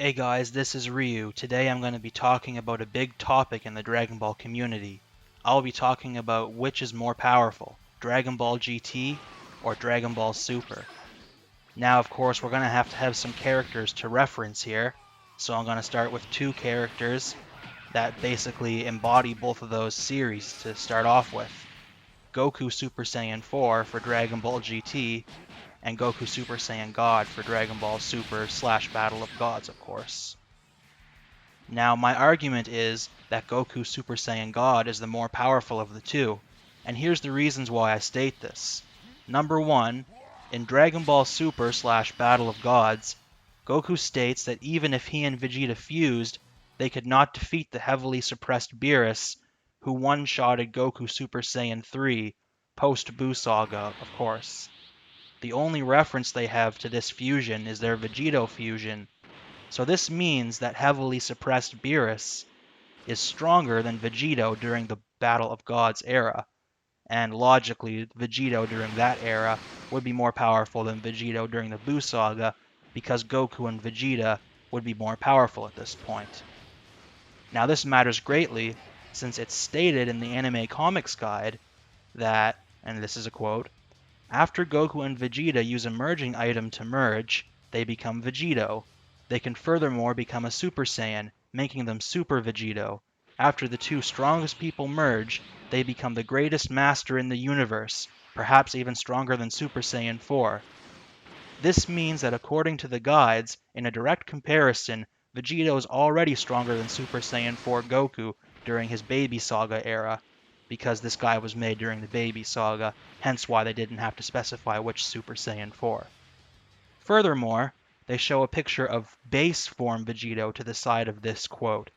Hey guys, this is Ryu. Today I'm going to be talking about a big topic in the Dragon Ball community. I'll be talking about which is more powerful, Dragon Ball GT or Dragon Ball Super. Now, of course, we're going to have some characters to reference here, so I'm going to start with two characters that basically embody both of those series to start off with. Goku Super Saiyan 4 for Dragon Ball GT, and Goku Super Saiyan God for Dragon Ball Super / Battle of Gods, of course. Now, my argument is that Goku Super Saiyan God is the more powerful of the two, and here's the reasons why I state this. Number 1, in Dragon Ball Super / Battle of Gods, Goku states that even if he and Vegeta fused, they could not defeat the heavily suppressed Beerus, who one-shotted Goku Super Saiyan 3, Post Buu saga, of course. The only reference they have to this fusion is their Vegito fusion, so this means that heavily suppressed Beerus is stronger than Vegito during the Battle of Gods era, and logically, Vegito during that era would be more powerful than Vegito during the Buu saga, because Goku and Vegeta would be more powerful at this point. Now this matters greatly, since it's stated in the Anime Comics Guide that, and this is a quote, after Goku and Vegeta use a merging item to merge, they become Vegito. They can furthermore become a Super Saiyan, making them Super Vegito. After the two strongest people merge, they become the greatest master in the universe, perhaps even stronger than Super Saiyan 4. This means that according to the guides, in a direct comparison, Vegito is already stronger than Super Saiyan 4 Goku during his Baby Saga era, because this guy was made during the Baby Saga, hence why they didn't have to specify which Super Saiyan 4. Furthermore, they show a picture of base form Vegito to the side of this quote.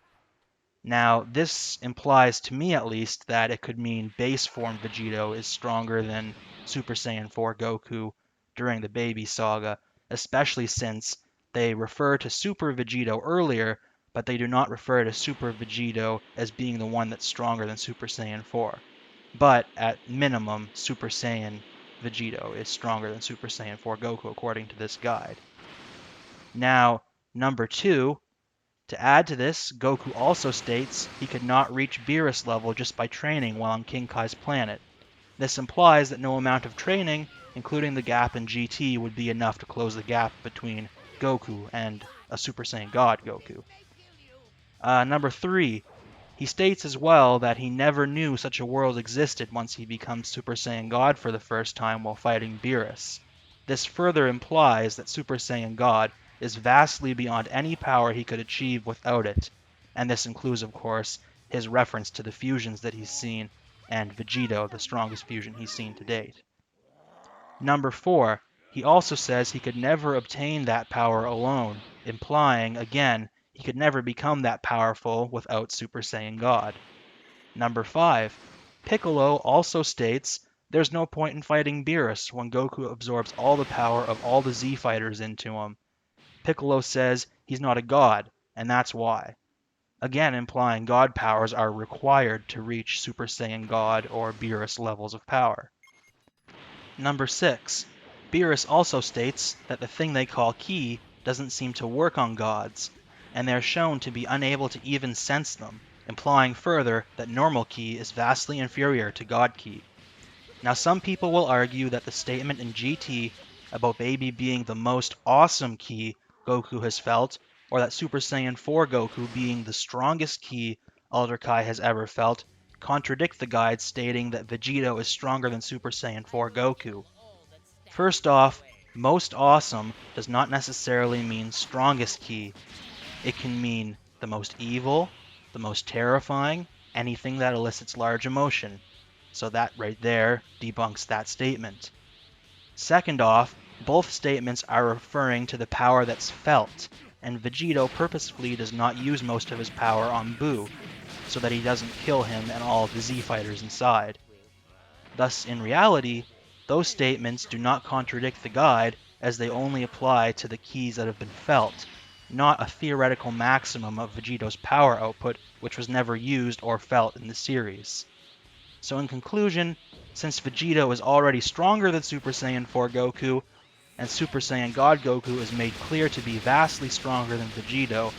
Now, this implies to me at least that it could mean base form Vegito is stronger than Super Saiyan 4 Goku during the Baby Saga, especially since they refer to Super Vegito earlier, but they do not refer to Super Vegito as being the one that's stronger than Super Saiyan 4. But, at minimum, Super Saiyan Vegito is stronger than Super Saiyan 4 Goku according to this guide. Now, number 2, to add to this, Goku also states he could not reach Beerus level just by training while on King Kai's planet. This implies that no amount of training, including the gap in GT, would be enough to close the gap between Goku and a Super Saiyan God Goku. Number 3, he states as well that he never knew such a world existed once he becomes Super Saiyan God for the first time while fighting Beerus. This further implies that Super Saiyan God is vastly beyond any power he could achieve without it, and this includes, of course, his reference to the fusions that he's seen, and Vegito, the strongest fusion he's seen to date. Number 4, he also says he could never obtain that power alone, implying, again, he could never become that powerful without Super Saiyan God. Number 5, Piccolo also states there's no point in fighting Beerus when Goku absorbs all the power of all the Z fighters into him. Piccolo says he's not a god, and that's why. Again implying god powers are required to reach Super Saiyan God or Beerus levels of power. Number 6, Beerus also states that the thing they call ki doesn't seem to work on gods, and they're shown to be unable to even sense them, implying further that normal ki is vastly inferior to god ki. Now some people will argue that the statement in GT about Baby being the most awesome ki Goku has felt, or that Super Saiyan 4 Goku being the strongest ki Elder Kai has ever felt, contradict the guides stating that Vegito is stronger than Super Saiyan 4 Goku. First off, most awesome does not necessarily mean strongest ki. It can mean the most evil, the most terrifying, anything that elicits large emotion. So that right there debunks that statement. Second off, both statements are referring to the power that's felt, and Vegito purposefully does not use most of his power on Buu, so that he doesn't kill him and all of the Z fighters inside. Thus, in reality, those statements do not contradict the guide, as they only apply to the keys that have been felt, not a theoretical maximum of Vegito's power output, which was never used or felt in the series. So in conclusion, since Vegito is already stronger than Super Saiyan 4 Goku, and Super Saiyan God Goku is made clear to be vastly stronger than Vegito,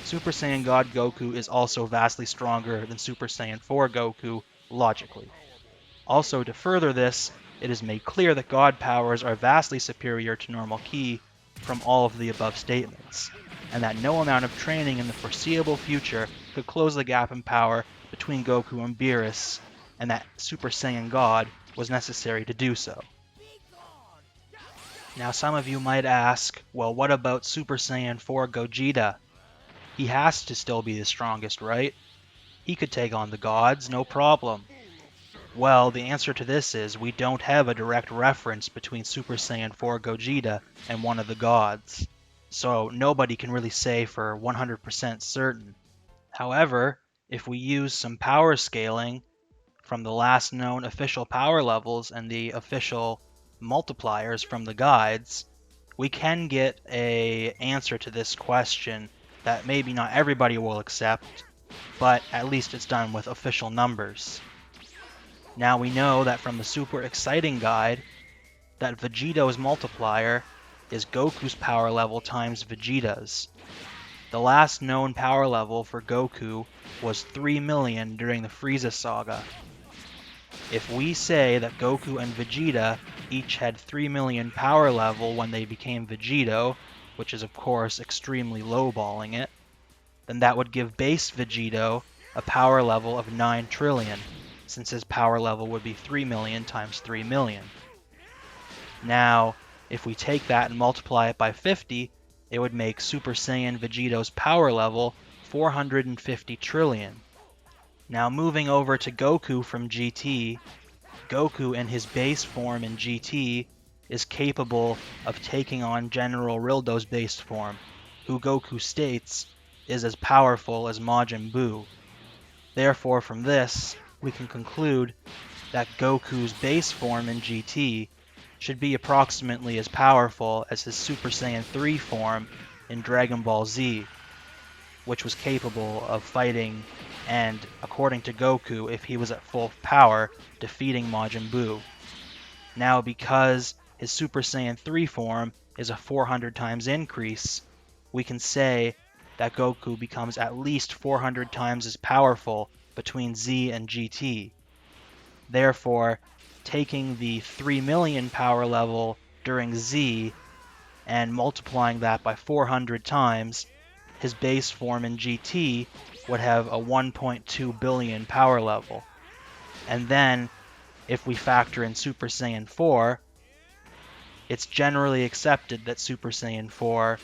Super Saiyan God Goku is also vastly stronger than Super Saiyan 4 Goku, logically. Also, to further this, it is made clear that God powers are vastly superior to normal Ki from all of the above statements, and that no amount of training in the foreseeable future could close the gap in power between Goku and Beerus, and that Super Saiyan God was necessary to do so. Now some of you might ask, well, what about Super Saiyan 4 Gogeta? He has to still be the strongest, right? He could take on the gods, no problem. Well, the answer to this is we don't have a direct reference between Super Saiyan 4 Gogeta and one of the gods, so nobody can really say for 100% certain. However, if we use some power scaling from the last known official power levels and the official multipliers from the guides, we can get an answer to this question that maybe not everybody will accept, but at least it's done with official numbers. Now we know that from the super exciting guide that Vegito's multiplier is Goku's power level times Vegeta's. The last known power level for Goku was 3 million during the Frieza saga. If we say that Goku and Vegeta each had 3 million power level when they became Vegito, which is of course extremely lowballing it, then that would give base Vegito a power level of 9 trillion, since his power level would be 3 million times 3 million. Now, if we take that and multiply it by 50, it would make Super Saiyan Vegito's power level 450 trillion. Now moving over to Goku from GT, Goku in his base form in GT is capable of taking on General Rildo's base form, who Goku states is as powerful as Majin Buu. Therefore, from this, we can conclude that Goku's base form in GT should be approximately as powerful as his Super Saiyan 3 form in Dragon Ball Z, which was capable of fighting and, according to Goku, if he was at full power, defeating Majin Buu. Now, because his Super Saiyan 3 form is a 400 times increase, we can say that Goku becomes at least 400 times as powerful between Z and GT. Therefore, taking the 3 million power level during Z and multiplying that by 400 times, his base form in GT would have a 1.2 billion power level. And then, if we factor in Super Saiyan 4, it's generally accepted that Super Saiyan 4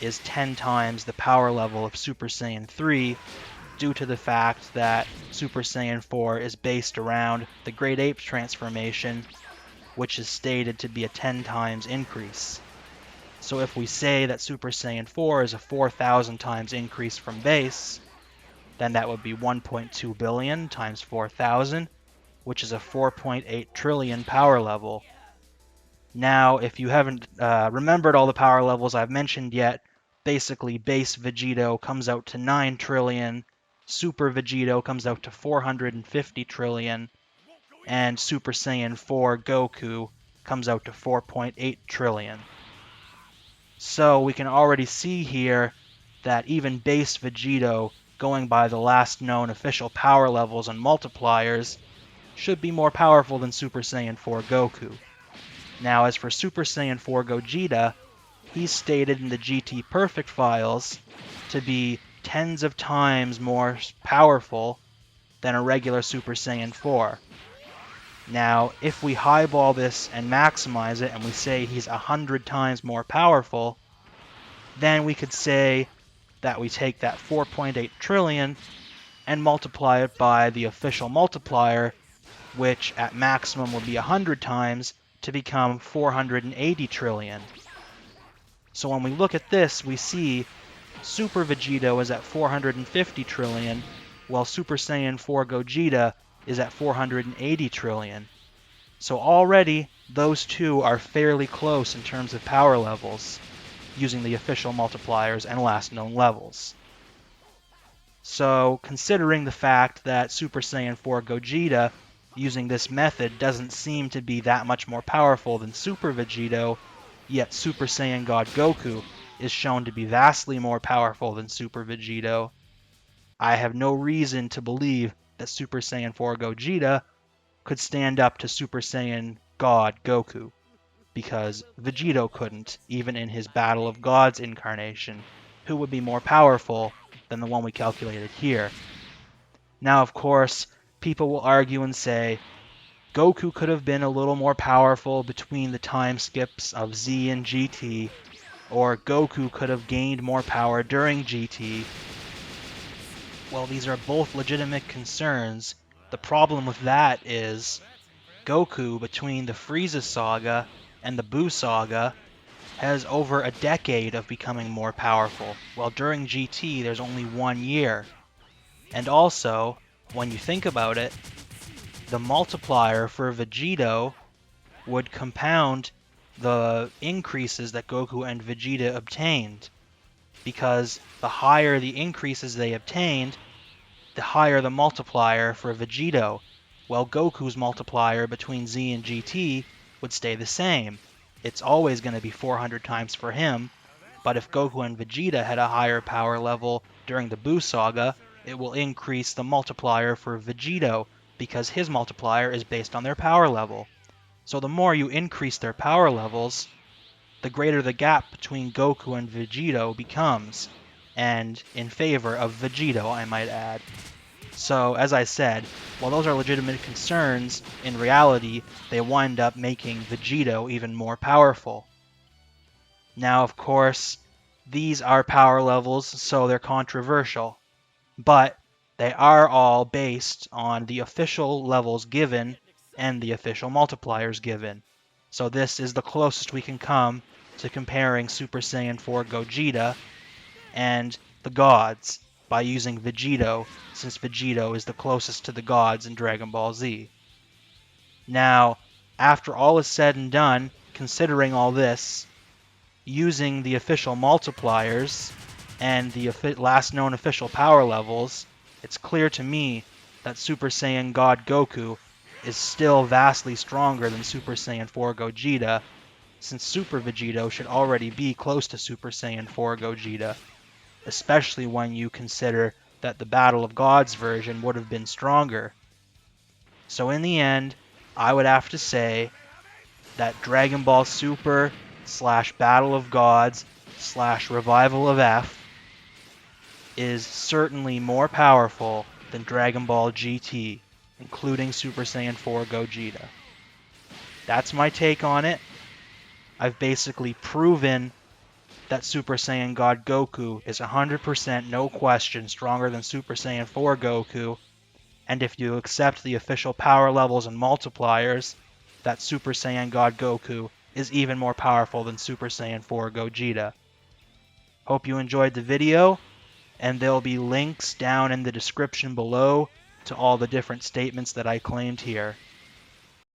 is 10 times the power level of Super Saiyan 3 due to the fact that Super Saiyan 4 is based around the Great Ape transformation, which is stated to be a 10 times increase. So if we say that Super Saiyan 4 is a 4,000 times increase from base, then that would be 1.2 billion times 4,000, which is a 4.8 trillion power level. Now, if you haven't remembered all the power levels I've mentioned yet, basically base Vegito comes out to 9 trillion, Super Vegito comes out to 450 trillion, and Super Saiyan 4 Goku comes out to 4.8 trillion. So we can already see here that even base Vegito, going by the last known official power levels and multipliers, should be more powerful than Super Saiyan 4 Goku. Now, as for Super Saiyan 4 Gogeta, he's stated in the GT Perfect files to be tens of times more powerful than a regular Super Saiyan 4. Now, if we highball this and maximize it and we say he's 100 times more powerful, then we could say that we take that 4.8 trillion and multiply it by the official multiplier, which at maximum would be 100 times, to become 480 trillion. So when we look at this, we see Super Vegito is at 450 trillion, while Super Saiyan 4 Gogeta is at 480 trillion. So already, those two are fairly close in terms of power levels, using the official multipliers and last known levels. So, considering the fact that Super Saiyan 4 Gogeta, using this method, doesn't seem to be that much more powerful than Super Vegito, Yet Super Saiyan God Goku is shown to be vastly more powerful than Super Vegetto. I have no reason to believe that Super Saiyan 4 Gogeta could stand up to Super Saiyan God Goku, because Vegito couldn't, even in his Battle of Gods incarnation, who would be more powerful than the one we calculated here. Now, of course, people will argue and say, Goku could have been a little more powerful between the time skips of Z and GT, or Goku could have gained more power during GT. Well, these are both legitimate concerns. The problem with that is Goku, between the Frieza saga and the Buu saga, has over a decade of becoming more powerful, while during GT there's only 1 year. And also, when you think about it, the multiplier for Vegito would compound the increases that Goku and Vegeta obtained, because the higher the increases they obtained, the higher the multiplier for Vegito, while Goku's multiplier between Z and GT would stay the same. It's always going to be 400 times for him, but if Goku and Vegeta had a higher power level during the Buu saga, it will increase the multiplier for Vegito, because his multiplier is based on their power level. So the more you increase their power levels, the greater the gap between Goku and Vegito becomes, and in favor of Vegito, I might add. So, as I said, while those are legitimate concerns, in reality, they wind up making Vegito even more powerful. Now, of course, these are power levels, so they're controversial, but they are all based on the official levels given and the official multipliers given. So this is the closest we can come to comparing Super Saiyan 4 Gogeta and the gods by using Vegito, since Vegito is the closest to the gods in Dragon Ball Z. Now, after all is said and done, considering all this, using the official multipliers and the last known official power levels, it's clear to me that Super Saiyan God Goku is still vastly stronger than Super Saiyan 4 Gogeta, since Super Vegetto should already be close to Super Saiyan 4 Gogeta, especially when you consider that the Battle of Gods version would have been stronger. So in the end, I would have to say that Dragon Ball Super / Battle of Gods / Revival of F is certainly more powerful than Dragon Ball GT, including Super Saiyan 4 Gogeta. That's my take on it. I've basically proven that Super Saiyan God Goku is 100% no question stronger than Super Saiyan 4 Goku, and if you accept the official power levels and multipliers, that Super Saiyan God Goku is even more powerful than Super Saiyan 4 Gogeta. Hope you enjoyed the video, and there'll be links down in the description below to all the different statements that I claimed here.